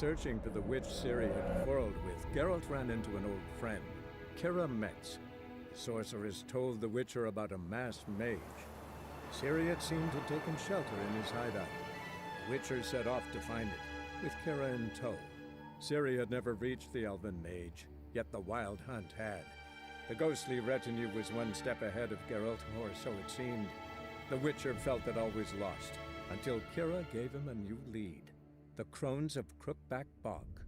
searching for the witch Ciri had quarreled with, Geralt ran into an old friend, Kira Metz. The sorceress told the Witcher about a masked mage. Ciri had seemed to have taken shelter in his hideout. The Witcher set off to find it, with Kira in tow. Ciri had never reached the elven mage, yet the wild hunt had. The ghostly retinue was one step ahead of Geralt, or so it seemed. The Witcher felt that all was lost, until Kira gave him a new lead. The Crones of Crookback Bog.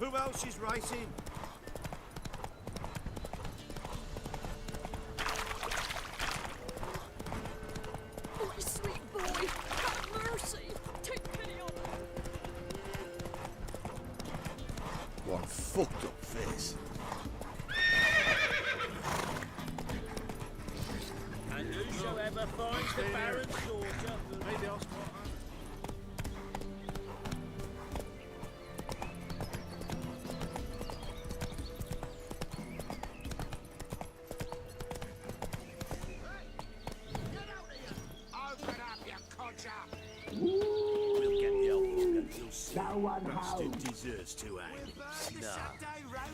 Who else is racing? Oh, you sweet boy! Have mercy! Take pity on him! One fucked up face. And whosoever finds the Baron's daughter... Maybe I'll spot her. We'll get the old bugger, you'll see. Bastard deserves to hang. No.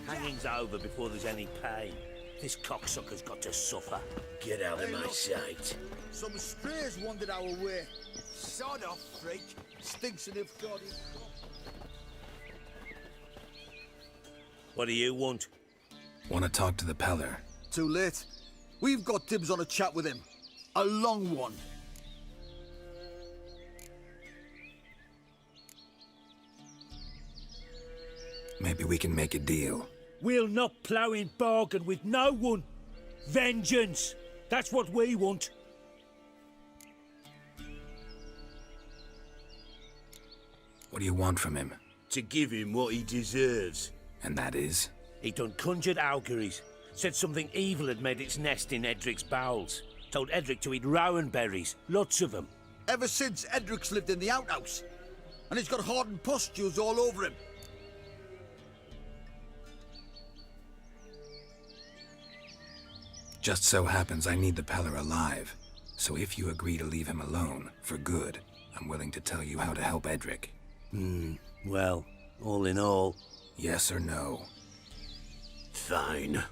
Hanging's over before there's any pain. This cocksucker's got to suffer. Get out of my sight. Some strays wandered our way. Sod off, freak. Stinks of God. What do you want? Want to talk to the Pellar? Too late. We've got dibs on a chat with him. A long one. Maybe we can make a deal. We'll not plough in bargain with no one. Vengeance! That's what we want. What do you want from him? To give him what he deserves. And that is? He done conjured auguries. Said something evil had made its nest in Edric's bowels. Told Edric to eat rowan berries. Lots of them. Ever since Edric's lived in the outhouse. And he's got hardened pustules all over him. Just so happens I need the Pellar alive. So if you agree to leave him alone, for good, I'm willing to tell you how to help Edric. Well, all in all... Yes or no? Fine.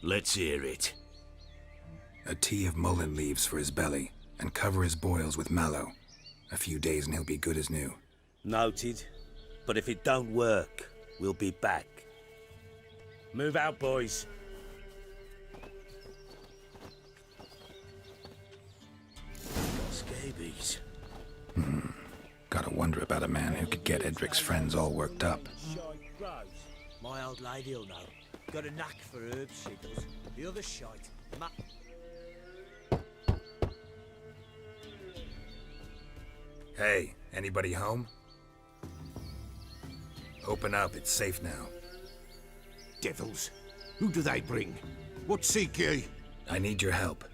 Let's hear it. A tea of mullein leaves for his belly, and cover his boils with mallow. A few days and he'll be good as new. Noted. But if it don't work, we'll be back. Move out, boys. Scabies. Gotta wonder about a man who could get Edric's friends all worked up. My old lady'll know. Got a knack for herbs, she does. The other shite. Hey, anybody home? Open up, it's safe now. Devils. Who do they bring? What seek ye? I need your help.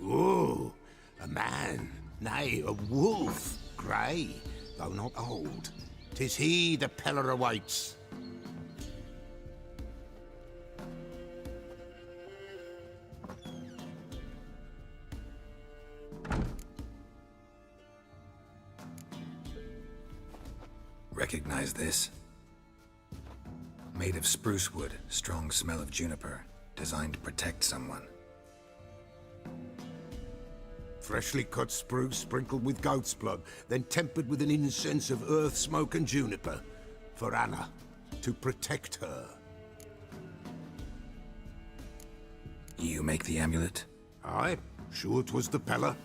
Oh, a man. Nay, a wolf. Grey, though not old. 'Tis he the Pellar awaits. Recognize this? Made of spruce wood, strong smell of juniper. Designed to protect someone. Freshly cut spruce sprinkled with goat's blood, then tempered with an incense of earth, smoke and juniper. For Anna, to protect her. You make the amulet? Aye, sure 'twas the Pellar.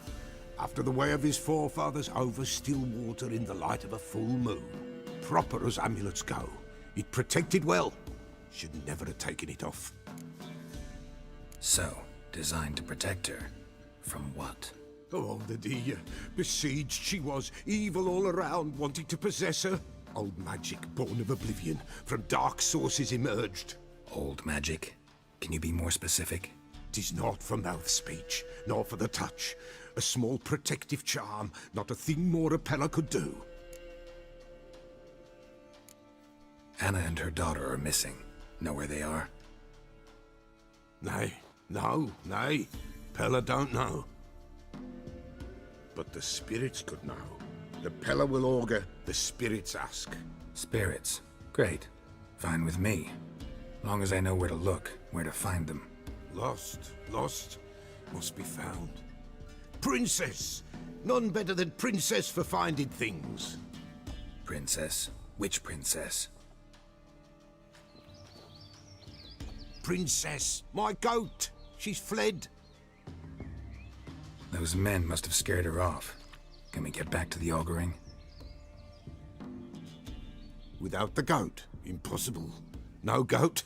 After the way of his forefathers, over still water in the light of a full moon. Proper as amulets go. It protected well. Should never have taken it off. So, designed to protect her. From what? Oh, the dear. Besieged she was, evil all around, wanting to possess her. Old magic, born of oblivion, from dark sources emerged. Old magic? Can you be more specific? 'Tis not for mouth speech, nor for the touch. A small protective charm, not a thing more a Pellar could do. Anna and her daughter are missing. Know where they are? Nay, nay. Pellar don't know. But the spirits could know. The Pellar will augur, the spirits ask. Spirits. Great. Fine with me. Long as I know where to look, where to find them. Lost, must be found. Princess! None better than Princess for finding things. Princess? Which princess? Princess, my goat! She's fled. Those men must have scared her off. Can we get back to the auguring? Without the goat, impossible. No goat?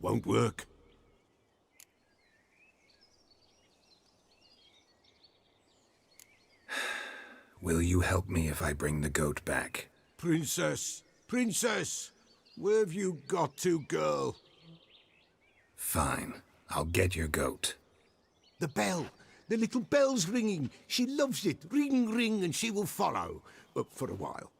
Won't work. Will you help me if I bring the goat back? Princess! Princess! Where have you got to, girl? Fine. I'll get your goat. The bell! The little bell's ringing. She loves it. Ring, ring, and she will follow. For a while.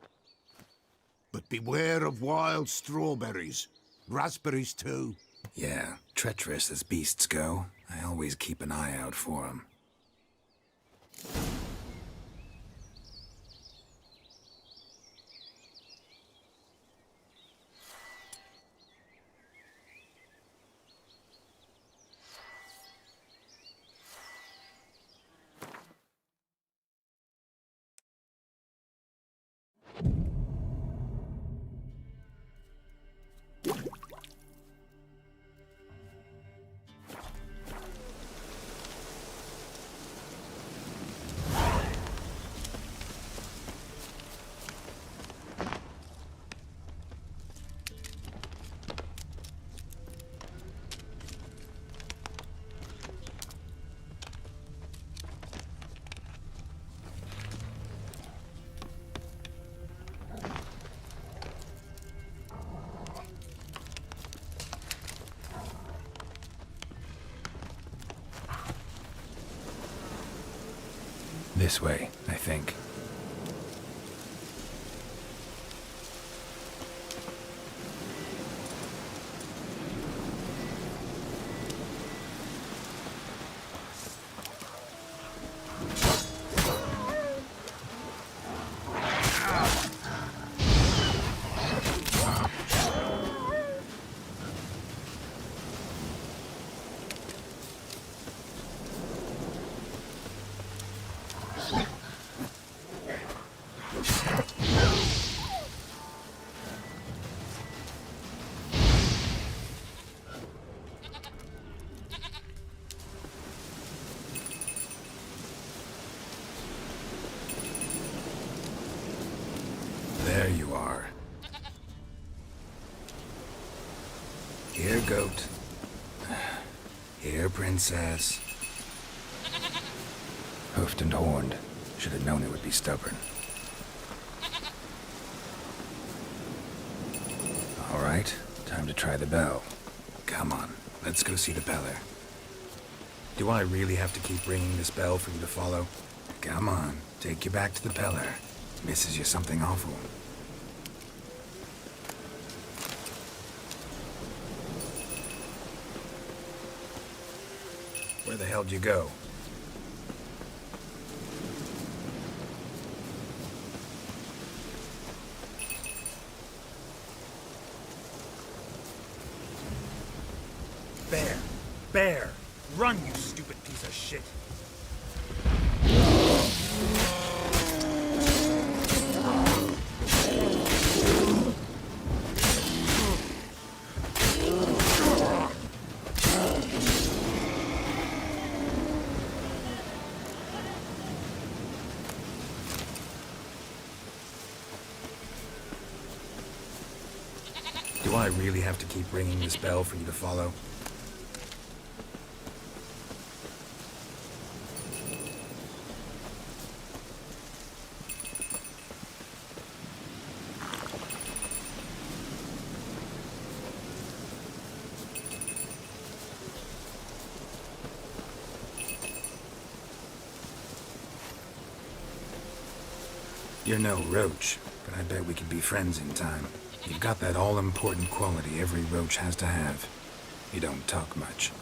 But beware of wild strawberries. Raspberries, too. Yeah, treacherous as beasts go. I always keep an eye out for 'em. This way, I think. There you are. Here, goat. Here, princess. Hoofed and horned. Should have known it would be stubborn. All right, time to try the bell. Come on, let's go see the Pellar. Do I really have to keep ringing this bell for you to follow? Come on, take you back to the Pellar. Misses you something awful. Where the hell'd you go? Bear! Bear! Run, you stupid piece of shit! Do I really have to keep ringing this bell for you to follow? You're no roach, but I bet we could be friends in time. You've got that all-important quality every roach has to have. You don't talk much.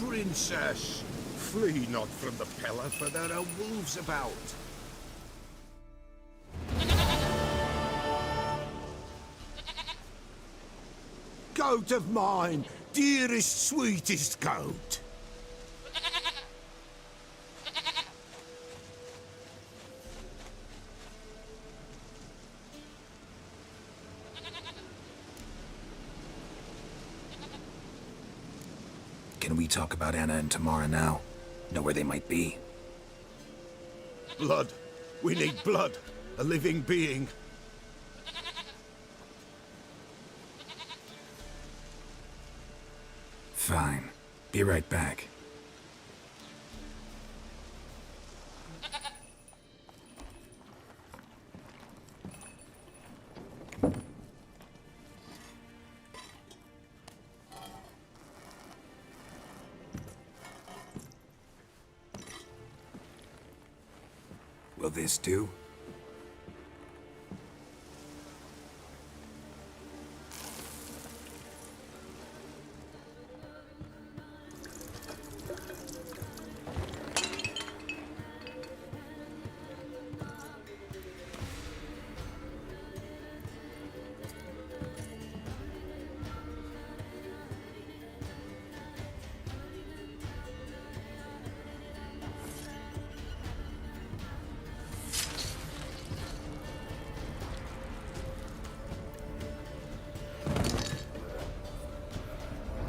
Princess, flee not from the Pellar, for there are wolves about. Goat of mine, dearest, sweetest goat. Can Can we talk about Anna and Tamara now? Know where they might be? Blood. We need blood. A living being. Fine. Be right back. Will this do?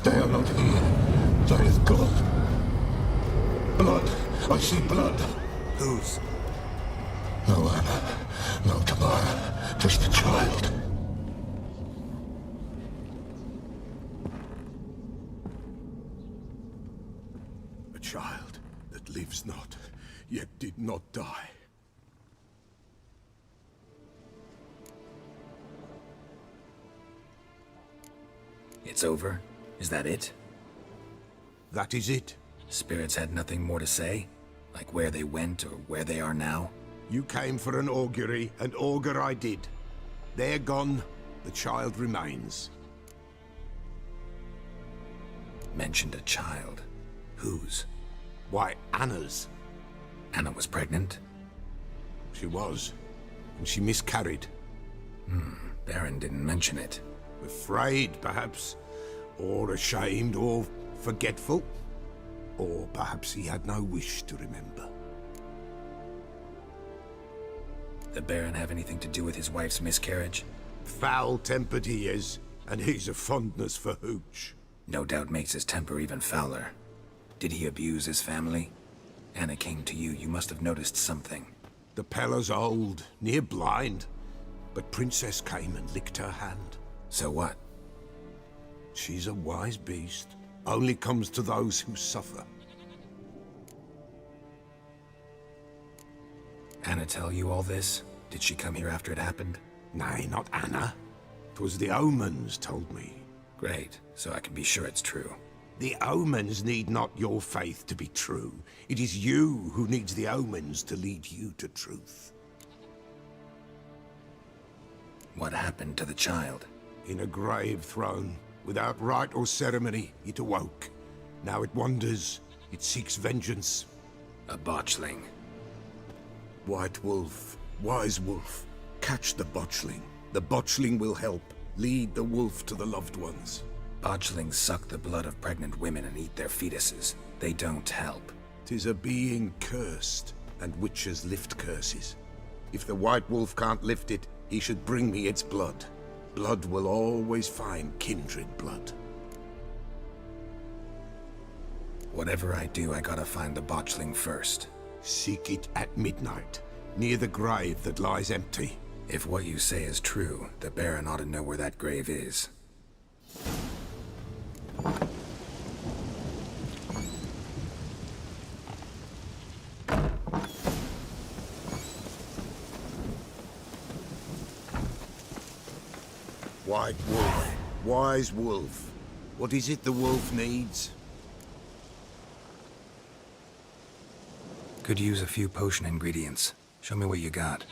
They are not here. There is God. Blood. I see blood. Whose? No Anna. No Tamara. Just the child. A child that lives not, yet did not die. It's over? Is that it? That is it. Spirits had nothing more to say? Like where they went or where they are now? You came for an augury, and augur I did. They're gone. The child remains. Mentioned a child. Whose? Why, Anna's. Anna was pregnant? She was. And she miscarried. Baron didn't mention it. Afraid, perhaps. Or ashamed, or forgetful. Or perhaps he had no wish to remember. The Baron have anything to do with his wife's miscarriage? Foul-tempered he is, and he's a fondness for hooch. No doubt makes his temper even fouler. Did he abuse his family? Anna came to you, you must have noticed something. The Pellar's old, near blind. But Princess came and licked her hand. So what? She's a wise beast. Only comes to those who suffer. Anna tell you all this? Did she come here after it happened? Nay, not Anna. 'Twas the omens told me. Great, so I can be sure it's true. The omens need not your faith to be true. It is you who needs the omens to lead you to truth. What happened to the child? In a grave thrown, without rite or ceremony, it awoke. Now it wanders, it seeks vengeance. A botchling. White wolf, wise wolf, catch the botchling. The botchling will help, lead the wolf to the loved ones. Botchlings suck the blood of pregnant women and eat their fetuses. They don't help. 'Tis a being cursed, and witches lift curses. If the white wolf can't lift it, he should bring me its blood. Blood will always find kindred blood. Whatever I do, I gotta find the botchling first. Seek it at midnight, near the grave that lies empty. If what you say is true, the Baron ought to know where that grave is. White wolf, wise wolf. What is it the wolf needs? Could use a few potion ingredients. Show me what you got.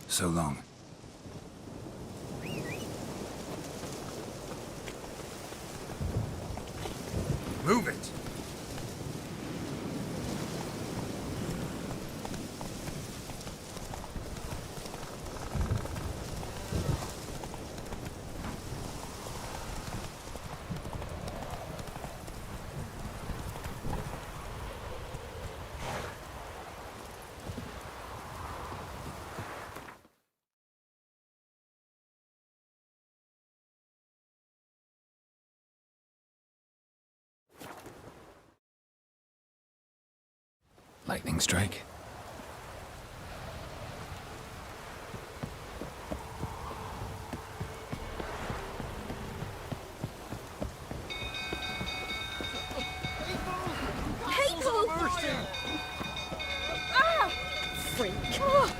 So long. Move it! Lightning strike. People! Ah! Freak! Ah!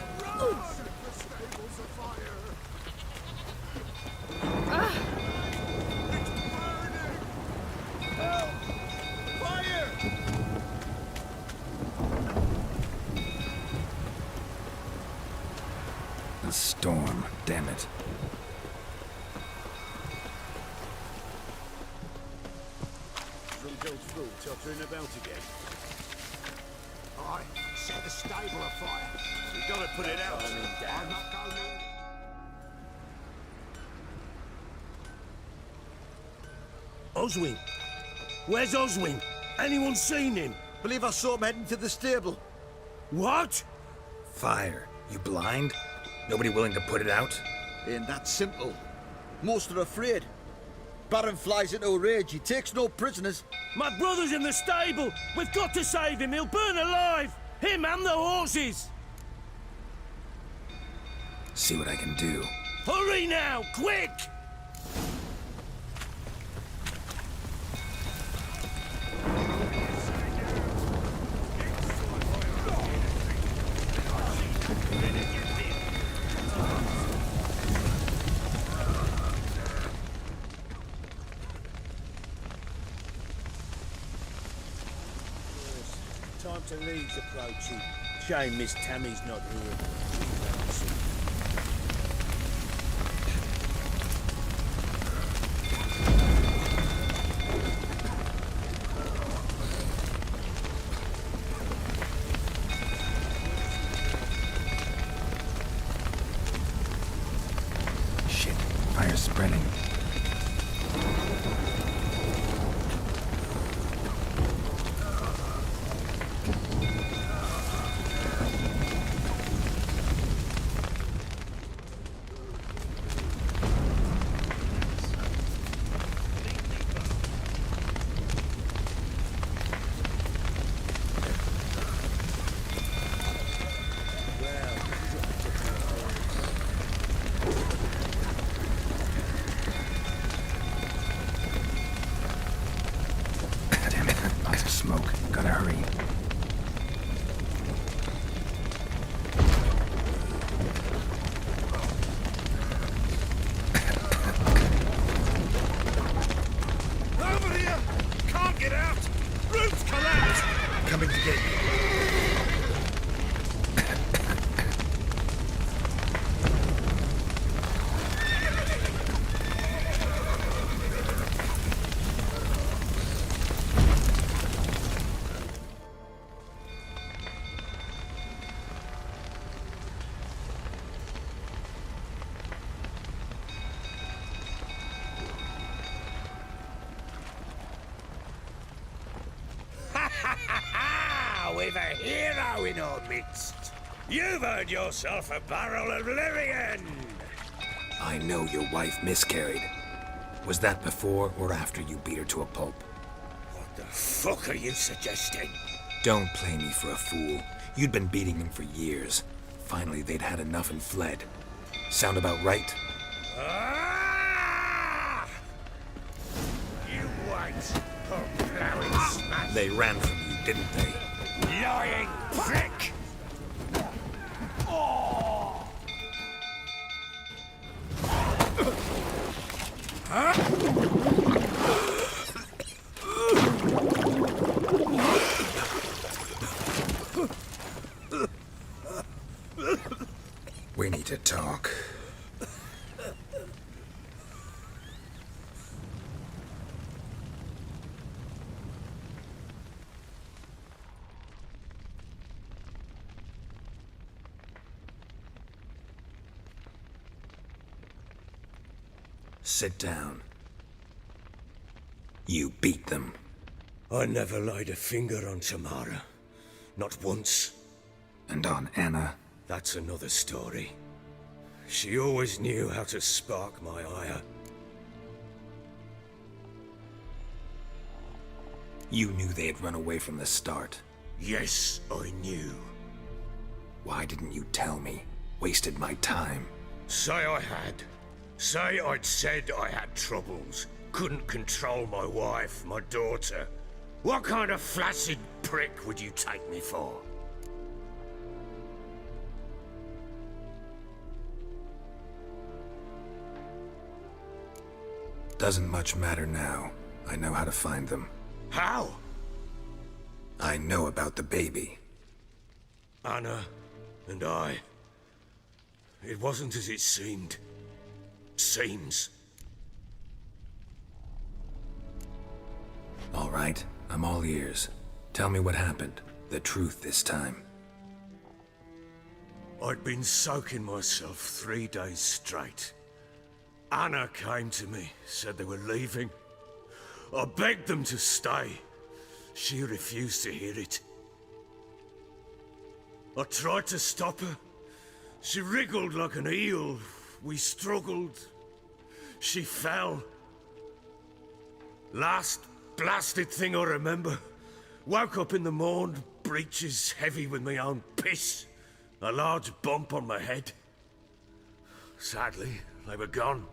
The storm, damn it. Fruitcake's food tottering about again. Aye, set the stable afire. We gotta put it out. I'm not going near. Oswin! Where's Oswin? Anyone seen him? Believe I saw him heading to the stable. What? Fire. You blind? Nobody willing to put it out? Ain't that simple. Most are afraid. Baron flies into a rage. He takes no prisoners. My brother's in the stable! We've got to save him! He'll burn alive! Him and the horses! See what I can do. Hurry now! Quick! Time to leave's approaching. Shame Miss Tammy's not here. Shit, fire's spreading. Damn it, lots of smoke. Gotta hurry. Over here! Can't get out! Roof's collapsed! Coming to get you. We've a hero in our midst. You've earned yourself a barrel of Lyrian. I know your wife miscarried. Was that before or after you beat her to a pulp? What the fuck are you suggesting? Don't play me for a fool. You'd been beating him for years. Finally, they'd had enough and fled. Sound about right? Ah! You wait, or plowing smash. They ran from you, didn't they? Lying prick! We need to talk. Sit down. You beat them. I never laid a finger on Tamara. Not once. And on Anna? That's another story. She always knew how to spark my ire. You knew they had run away from the start. Yes, I knew. Why didn't you tell me? Wasted my time. Say I had. Say I'd said I had troubles. Couldn't control my wife, my daughter. What kind of flaccid prick would you take me for? Doesn't much matter now. I know how to find them. How? I know about the baby. Anna and I. It wasn't as it seemed. Seems. All right, I'm all ears. Tell me what happened. The truth this time. I'd been soaking myself 3 days straight. Anna came to me, said they were leaving. I begged them to stay. She refused to hear it. I tried to stop her. She wriggled like an eel. We struggled. She fell. Last blasted thing I remember. Woke up in the morn, breeches heavy with my own piss. A large bump on my head. Sadly, they were gone.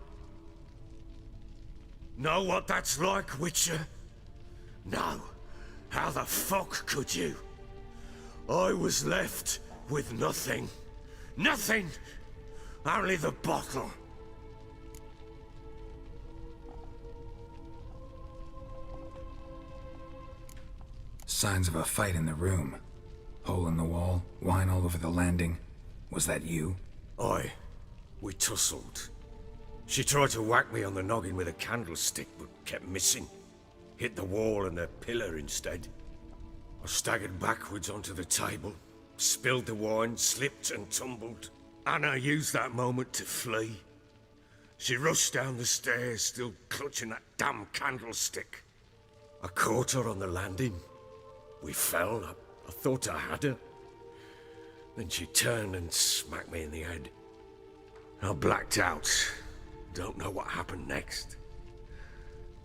Know what that's like, Witcher? No. How the fuck could you? I was left with nothing. Nothing! Only the bottle. Signs of a fight in the room. Hole in the wall, wine all over the landing. Was that you? Aye. We tussled. She tried to whack me on the noggin with a candlestick, but kept missing. Hit the wall and the pillar instead. I staggered backwards onto the table, spilled the wine, slipped and tumbled. Anna used that moment to flee. She rushed down the stairs, still clutching that damn candlestick. I caught her on the landing. We fell. I thought I had her. Then she turned and smacked me in the head. I blacked out. Don't know what happened next.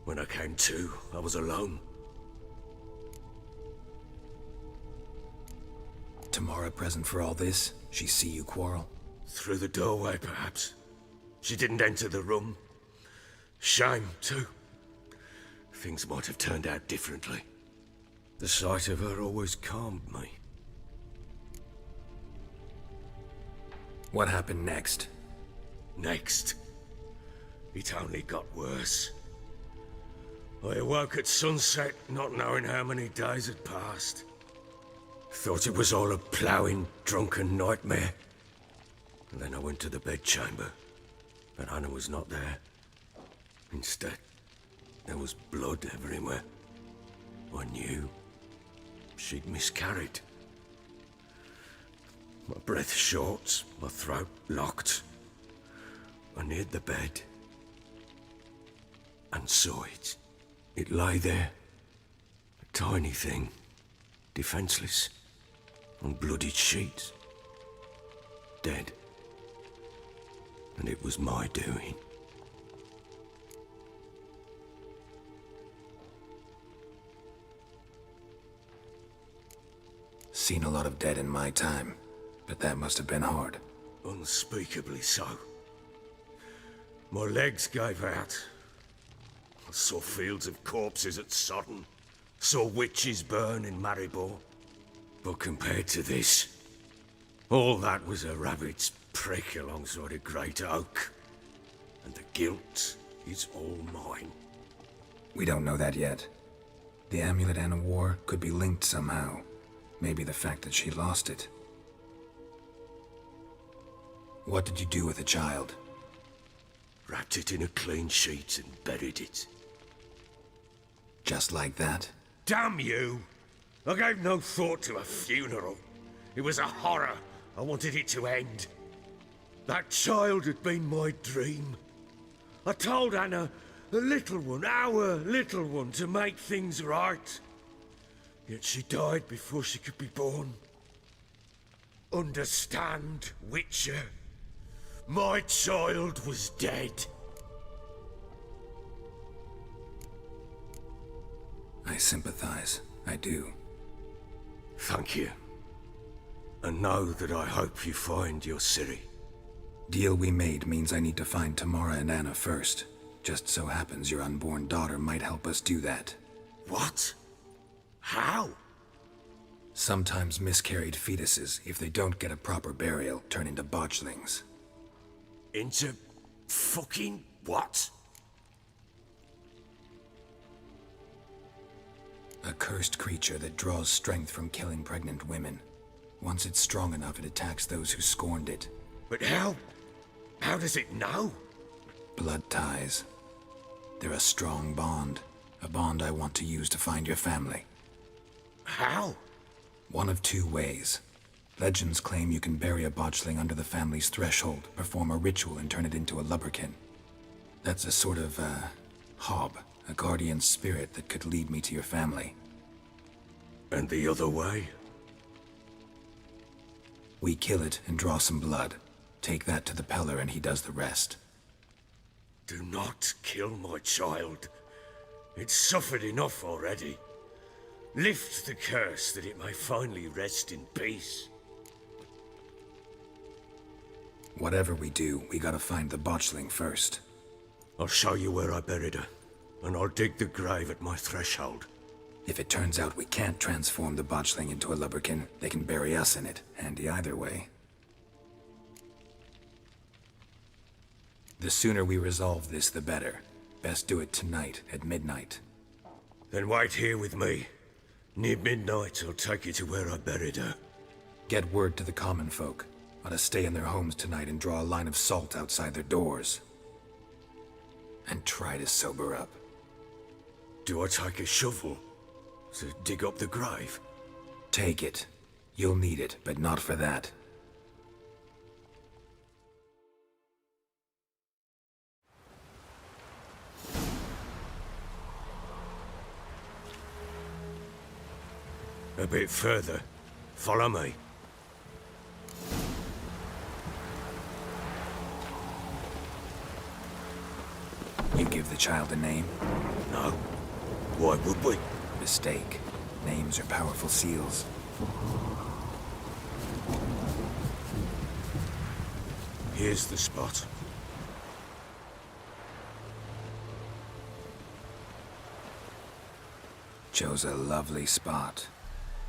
When I came to, I was alone. Tamara present for all this? She see you quarrel? Through the doorway, perhaps. She didn't enter the room. Shame, too. Things might have turned out differently. The sight of her always calmed me. What happened next? Next? It only got worse. I awoke at sunset, not knowing how many days had passed. Thought it was all a ploughing, drunken nightmare. And then I went to the bedchamber, but Anna was not there. Instead, there was blood everywhere. I knew she'd miscarried. My breath short, my throat locked. I neared the bed and saw it. It lay there, a tiny thing, defenseless, on bloodied sheets, dead. And it was my doing. Seen a lot of dead in my time, but that must have been hard. Unspeakably so. My legs gave out. I saw fields of corpses at Sodden. Saw witches burn in Maribor. But compared to this, all that was a rabbit's prick alongside a great oak. And the guilt is all mine. We don't know that yet. The amulet Anna wore could be linked somehow. Maybe the fact that she lost it. What did you do with the child? Wrapped it in a clean sheet and buried it. Just like that? Damn you! I gave no thought to a funeral. It was a horror. I wanted it to end. That child had been my dream. I told Anna, the little one, our little one, to make things right. Yet she died before she could be born. Understand, Witcher? My child was dead. I sympathize. I do. Thank you. And know that I hope you find your Ciri. Deal we made means I need to find Tamara and Anna first. Just so happens your unborn daughter might help us do that. What? How? Sometimes miscarried fetuses, if they don't get a proper burial, turn into botchlings. Into fucking what? A cursed creature that draws strength from killing pregnant women. Once it's strong enough, it attacks those who scorned it. But how? How does it know? Blood ties. They're a strong bond. A bond I want to use to find your family. How? One of two ways. Legends claim you can bury a botchling under the family's threshold, perform a ritual, and turn it into a lubberkin. That's a sort of, hob, a guardian spirit that could lead me to your family. And the other way? We kill it and draw some blood. Take that to the Pellar and he does the rest. Do not kill my child. It's suffered enough already. Lift the curse that it may finally rest in peace. Whatever we do, we gotta find the botchling first. I'll show you where I buried her, and I'll dig the grave at my threshold. If it turns out we can't transform the botchling into a lubberkin, they can bury us in it. Handy either way. The sooner we resolve this, the better. Best do it tonight, at midnight. Then wait here with me. Near midnight, I'll take you to where I buried her. Get word to the common folk. Ought to stay in their homes tonight and draw a line of salt outside their doors. And try to sober up. Do I take a shovel to dig up the grave? Take it. You'll need it, but not for that. A bit further. Follow me. You give the child a name? No. Why would we? Mistake. Names are powerful seals. Here's the spot. Chose a lovely spot.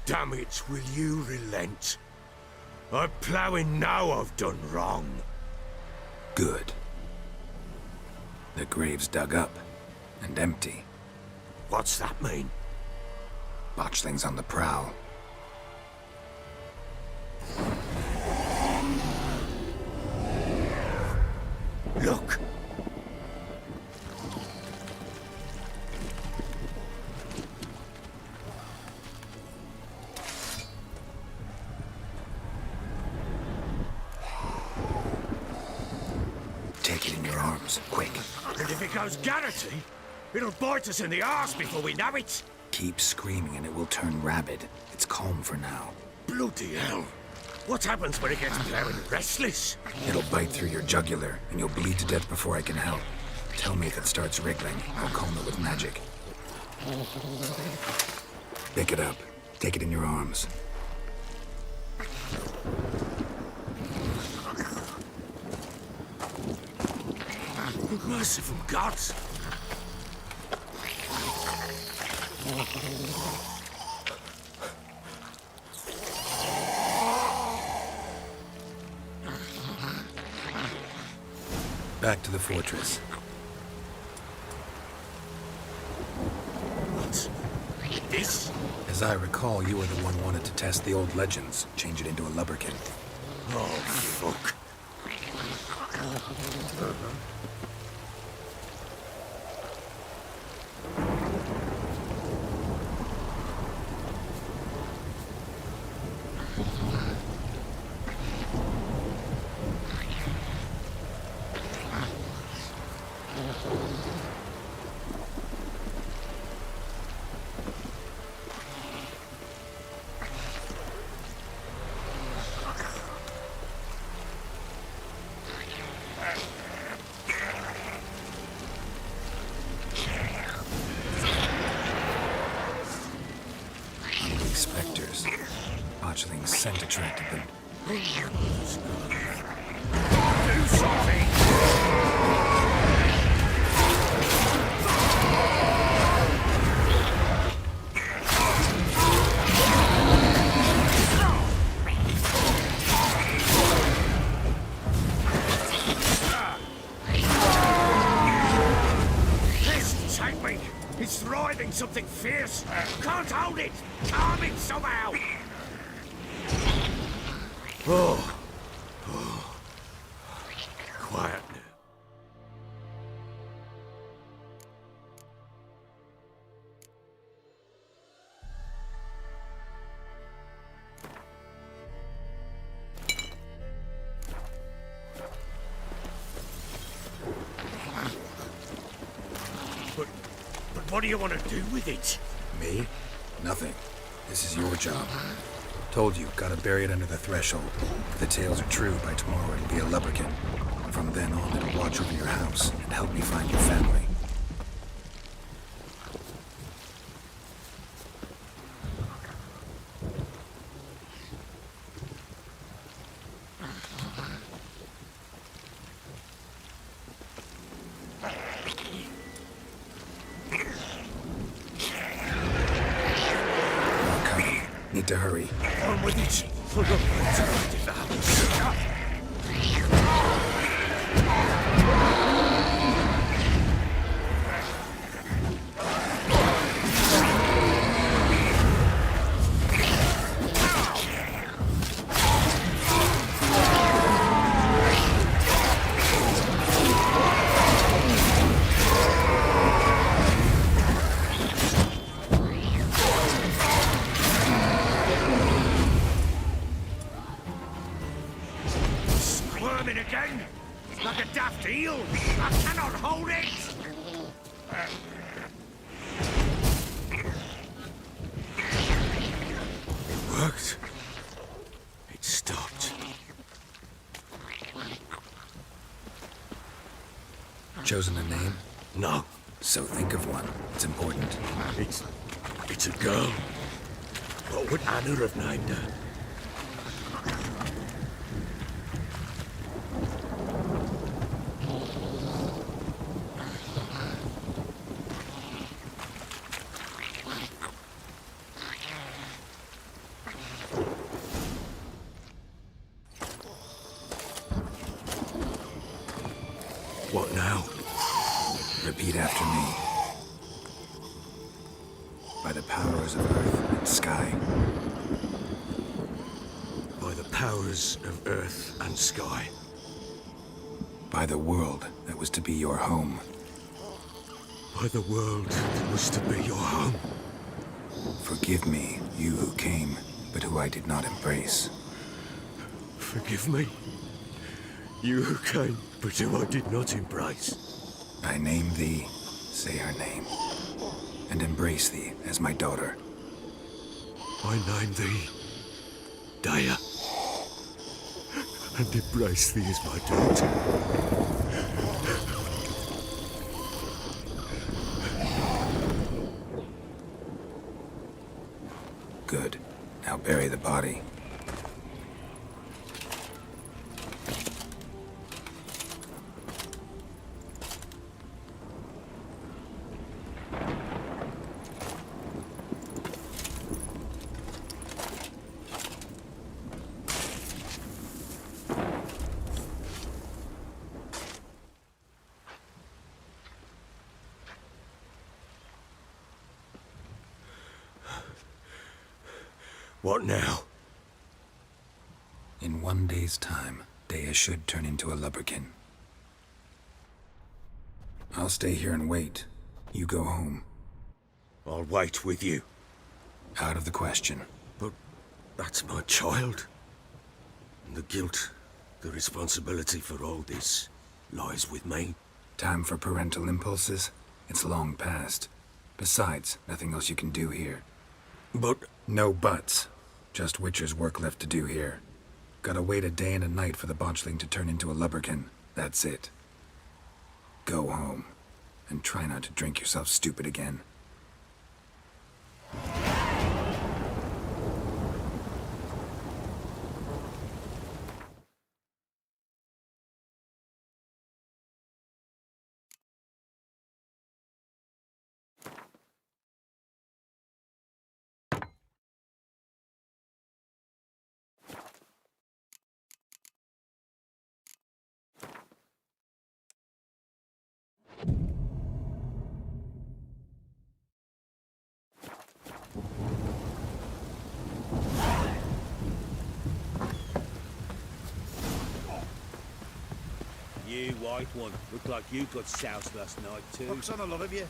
Damn it, will you relent? I'm ploughing now I've done wrong. Good. The grave's dug up and empty. What's that mean? Botchling's on the prowl. Look! Take it in your arms, quick. And if it goes garrety, it'll bite us in the arse before we know it. Keep screaming and it will turn rabid. It's calm for now. Bloody hell. What happens when it gets blowing restless? It'll bite through your jugular, and you'll bleed to death before I can help. Tell me if it starts wriggling. I'll calm it with magic. Pick it up. Take it in your arms. Merciful gods! Back to the fortress. What's this? As I recall, you were the one wanted to test the old legends, change it into a lubberkin. Oh, fuck. Spectres. Botchling's scent attracted them. Do something! This, take me! It's thriving something fierce! Can't hold it! Calm it somehow! Oh. Quiet now. But what do you want to do with it? Me? Nothing. This is your job. Told you, gotta bury it under the threshold. If the tales are true, by tomorrow it'll be a lubberkin. From then on, it'll watch over your house and help me find your family. Need to hurry. On with it! For the right of the house. Squirming again? Like a daft eel? I cannot hold it! It worked. It stopped. Chosen a name? No. So think of one. It's important. It's a girl. What would Anna have named her? What now? Repeat after me. By the powers of earth and sky. By the powers of earth and sky. By the world that was to be your home. By the world that was to be your home. Forgive me, you who came, but who I did not embrace. Forgive me. You who came, but who I did not embrace. I name thee, say her name, and embrace thee as my daughter. I name thee Daya, and embrace thee as my daughter. Good. Now bury the body. What now? In 1 day's time, Daya should turn into a lubberkin. I'll stay here and wait. You go home. I'll wait with you. Out of the question. But that's my child. And the guilt, the responsibility for all this lies with me. Time for parental impulses? It's long past. Besides, nothing else you can do here. But... No buts. Just Witcher's work left to do here. Gotta wait a day and a night for the botchling to turn into a lubberkin. That's it. Go home. And try not to drink yourself stupid again. You white one, look like you got soused last night too. Looks on a lot of you.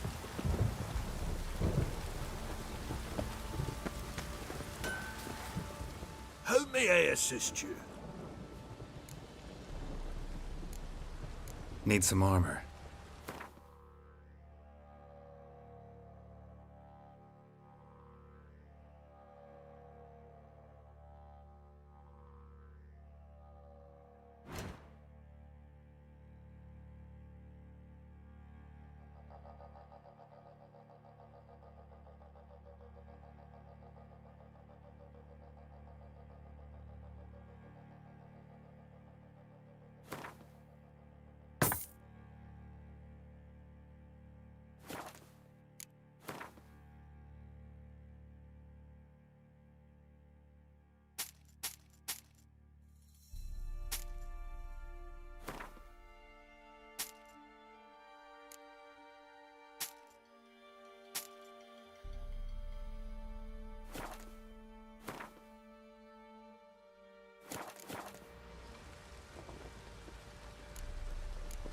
How may I assist you? Need some armor.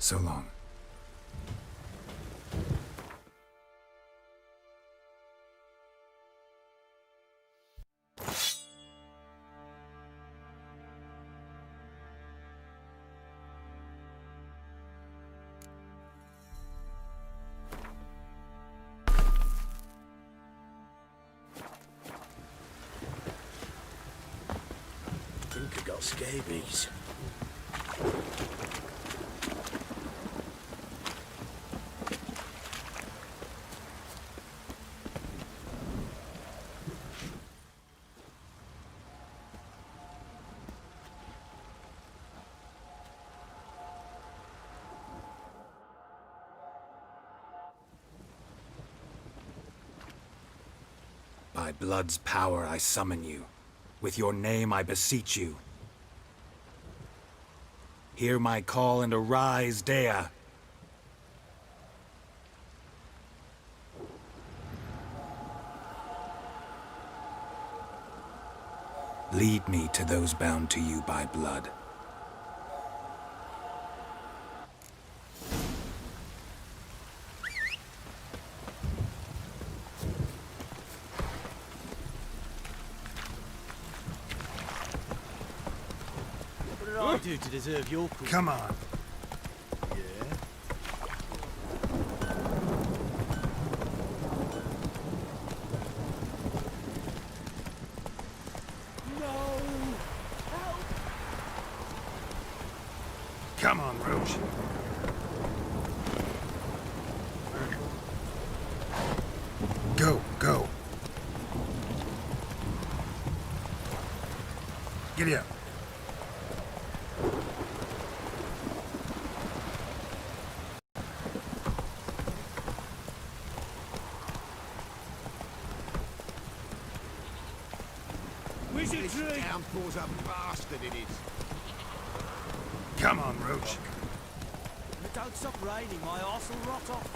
So long. Think I got scabies. By blood's power I summon you. With your name I beseech you. Hear my call and arise, Dea. Lead me to those bound to you by blood. What did I do to deserve your call? Come on. Yeah? No! Help! Come on, Roach. Go, go. Giddy up. This downpour's a bastard, it is. Come on, Roach. If it don't stop raining, my arse will rot off.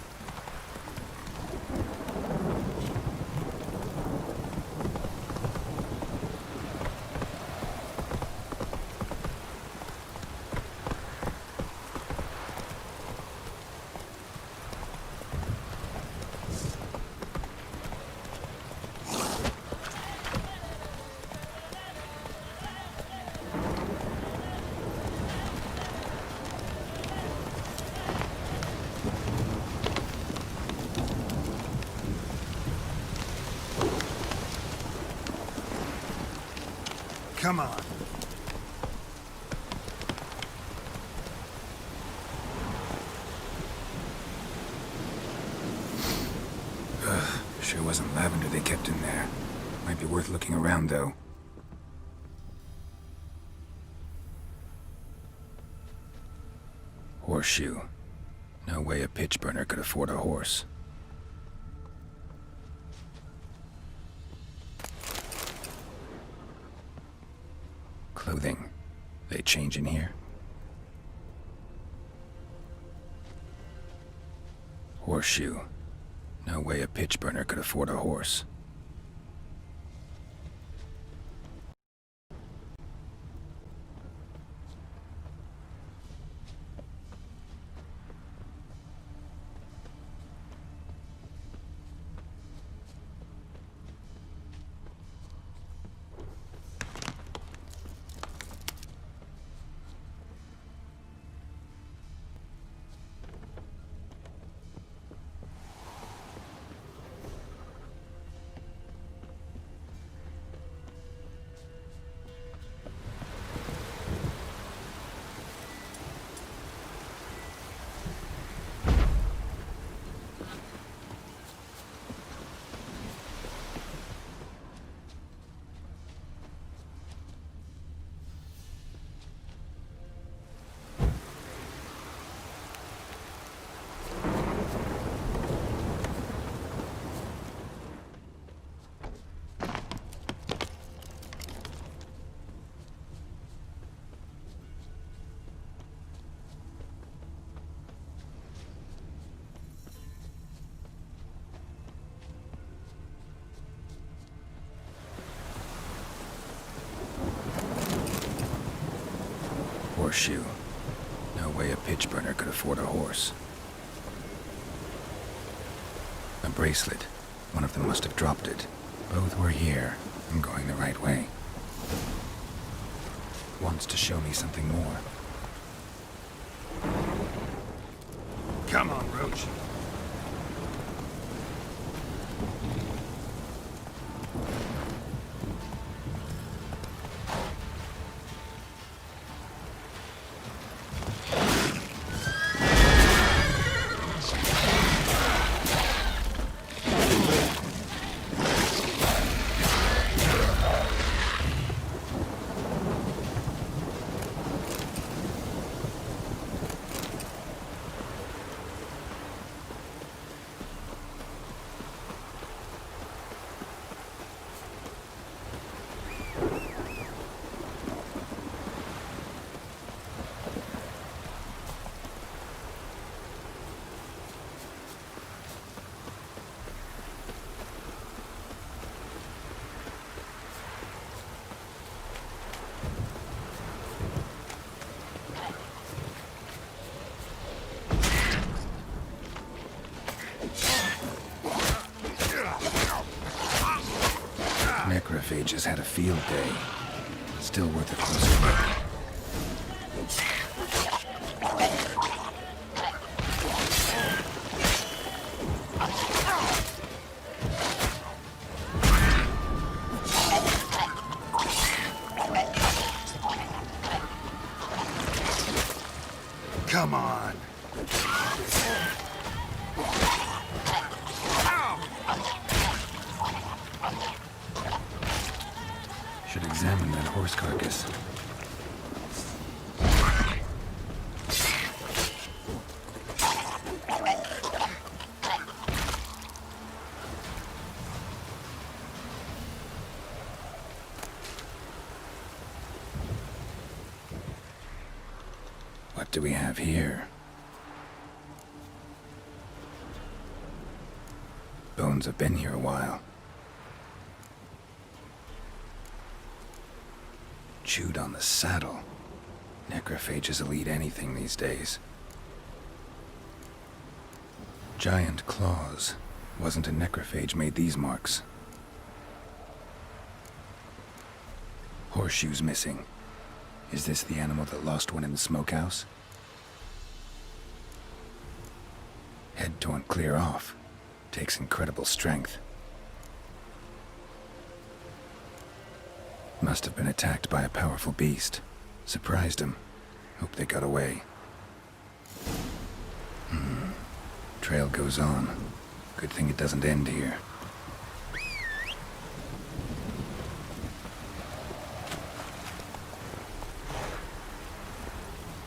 Come on. Sure wasn't lavender they kept in there. Might be worth looking around, though. Horseshoe. No way a pitch burner could afford a horse. Clothing. They change in here? Horseshoe. No way a pitch burner could afford a horse. Horseshoe. No way a pitch burner could afford a horse. A bracelet. One of them must have dropped it. Both were here. I'm going the right way. Wants to show me something more. Come on, Roach. Necrophages had a field day. Still worth a closer look. Come on. Should examine that horse carcass. What do we have here? Bones have been here a while. Chewed on the saddle. Necrophages will eat anything these days. Giant claws. Wasn't a necrophage made these marks. Horseshoes missing. Is this the animal that lost one in the smokehouse? Head torn clear off. Takes incredible strength. Must have been attacked by a powerful beast. Surprised him. Hope they got away. Trail goes on. Good thing it doesn't end here.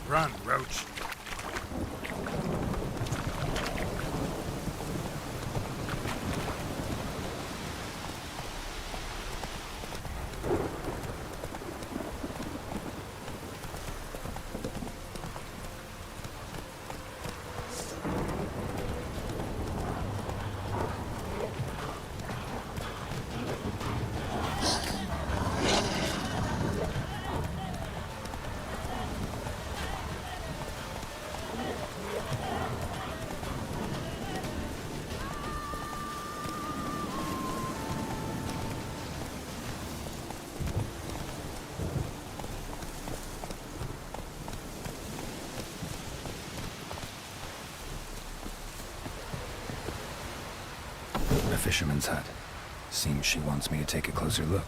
Run, Roach. A fisherman's hut. Seems she wants me to take a closer look.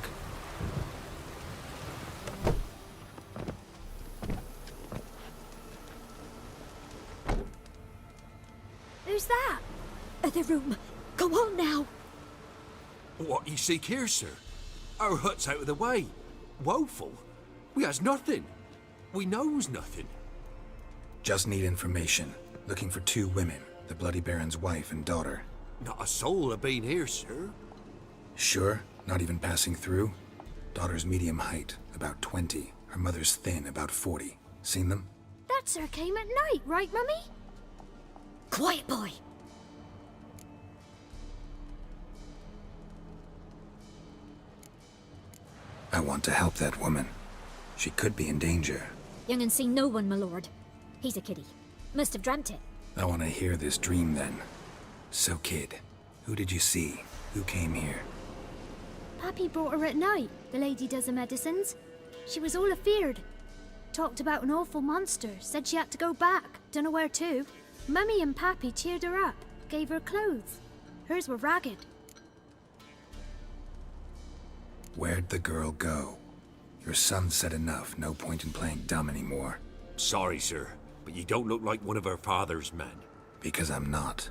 Who's that? Other room. Go on now. What you seek here, sir? Our hut's out of the way. Woeful. We has nothing. We knows nothing. Just need information. Looking for 2 women. The Bloody Baron's wife and daughter. Not a soul have been here, sir. Sure? Not even passing through? Daughter's medium height, about 20. Her mother's thin, about 40. Seen them? That sir came at night, right, Mummy? Quiet, boy. I want to help that woman. She could be in danger. Young and seen no one, my lord. He's a kiddie. Must have dreamt it. I want to hear this dream then. So, kid, who did you see? Who came here? Pappy brought her at night, the lady does the medicines. She was all afeared. Talked about an awful monster, said she had to go back, dunno where to. Mummy and Pappy cheered her up, gave her clothes. Hers were ragged. Where'd the girl go? Your son said enough, no point in playing dumb anymore. Sorry, sir, but you don't look like one of our father's men. Because I'm not.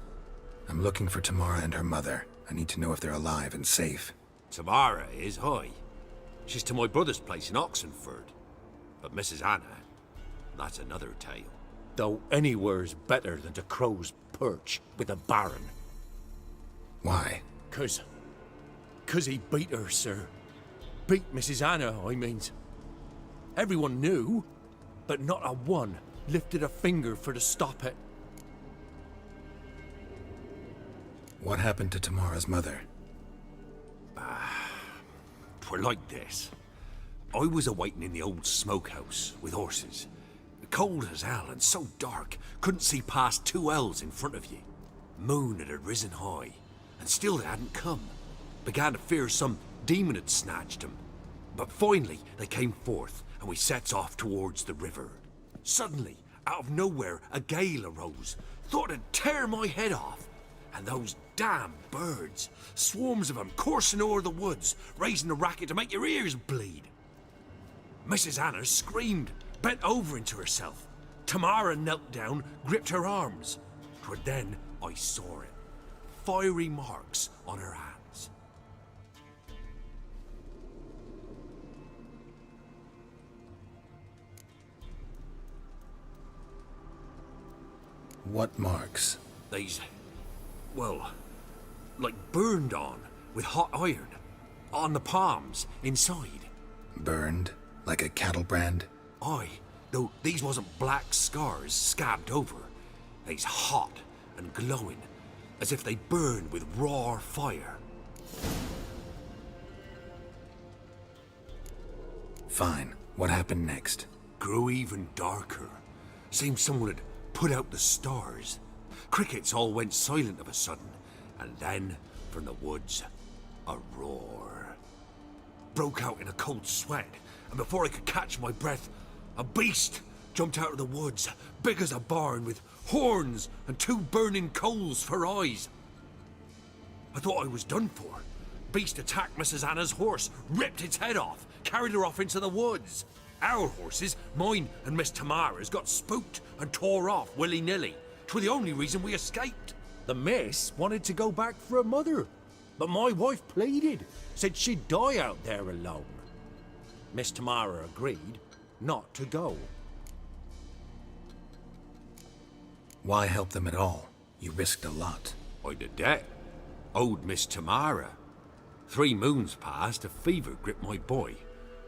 I'm looking for Tamara and her mother. I need to know if they're alive and safe. Tamara is, hi. She's to my brother's place in Oxenford. But Mrs. Anna, that's another tale. Though anywhere's better than to Crow's Perch with a baron. Why? 'Cause he beat her, sir. Beat Mrs. Anna, I means. Everyone knew, but not a one lifted a finger for to stop it. What happened to Tamara's mother? 'Twere like this. I was awaiting in the old smokehouse with horses. Cold as hell and so dark, couldn't see past 2 ells in front of you. Moon had risen high, and still they hadn't come. Began to fear some demon had snatched them. But finally they came forth, and we sets off towards the river. Suddenly, out of nowhere, a gale arose. Thought it'd tear my head off. And those damn birds, swarms of them coursing o'er the woods, raising a racket to make your ears bleed. Mrs. Anna screamed, bent over into herself. Tamara knelt down, gripped her arms. 'Twere then I saw it. Fiery marks on her hands. What marks? These, well, like burned on with hot iron. On the palms, inside. Burned? Like a cattle brand? Aye, though these wasn't black scars scabbed over. They's hot and glowing, as if they burned with raw fire. Fine. What happened next? Grew even darker. Seemed someone had put out the stars. Crickets all went silent of a sudden, and then, from the woods, a roar. Broke out in a cold sweat, and before I could catch my breath, a beast jumped out of the woods, big as a barn, with horns and 2 burning coals for eyes. I thought I was done for, Beast attacked Mrs. Anna's horse, ripped its head off, carried her off into the woods. Our horses, mine and Miss Tamara's, got spooked and tore off willy-nilly. 'Twere the only reason we escaped. The miss wanted to go back for her mother, but my wife pleaded, said she'd die out there alone. Miss Tamara agreed not to go. Why help them at all? You risked a lot. I did that. Owed Miss Tamara. 3 moons passed, a fever gripped my boy.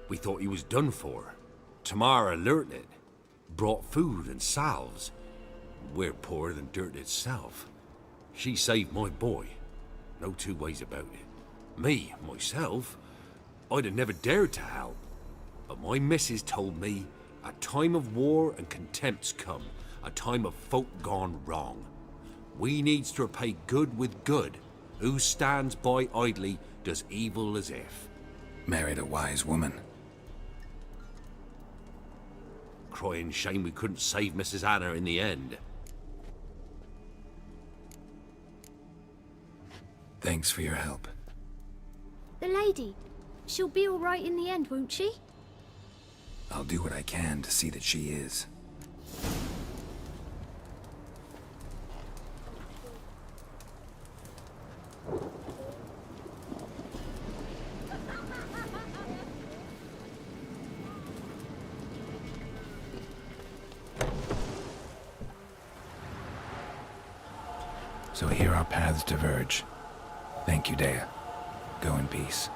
We thought he was done for. Tamara learnt it. Brought food and salves. We're poorer than dirt itself. She saved my boy. No 2 ways about it. Me, myself, I'd have never dared to help. But my missus told me a time of war and contempt's come. A time of folk gone wrong. We needs to repay good with good. Who stands by idly does evil as if. Married a wise woman. Crying shame we couldn't save Mrs. Anna in the end. Thanks for your help. The lady, she'll be all right in the end, won't she? I'll do what I can to see that she is. So here our paths diverge. Thank you, Dea. Go in peace.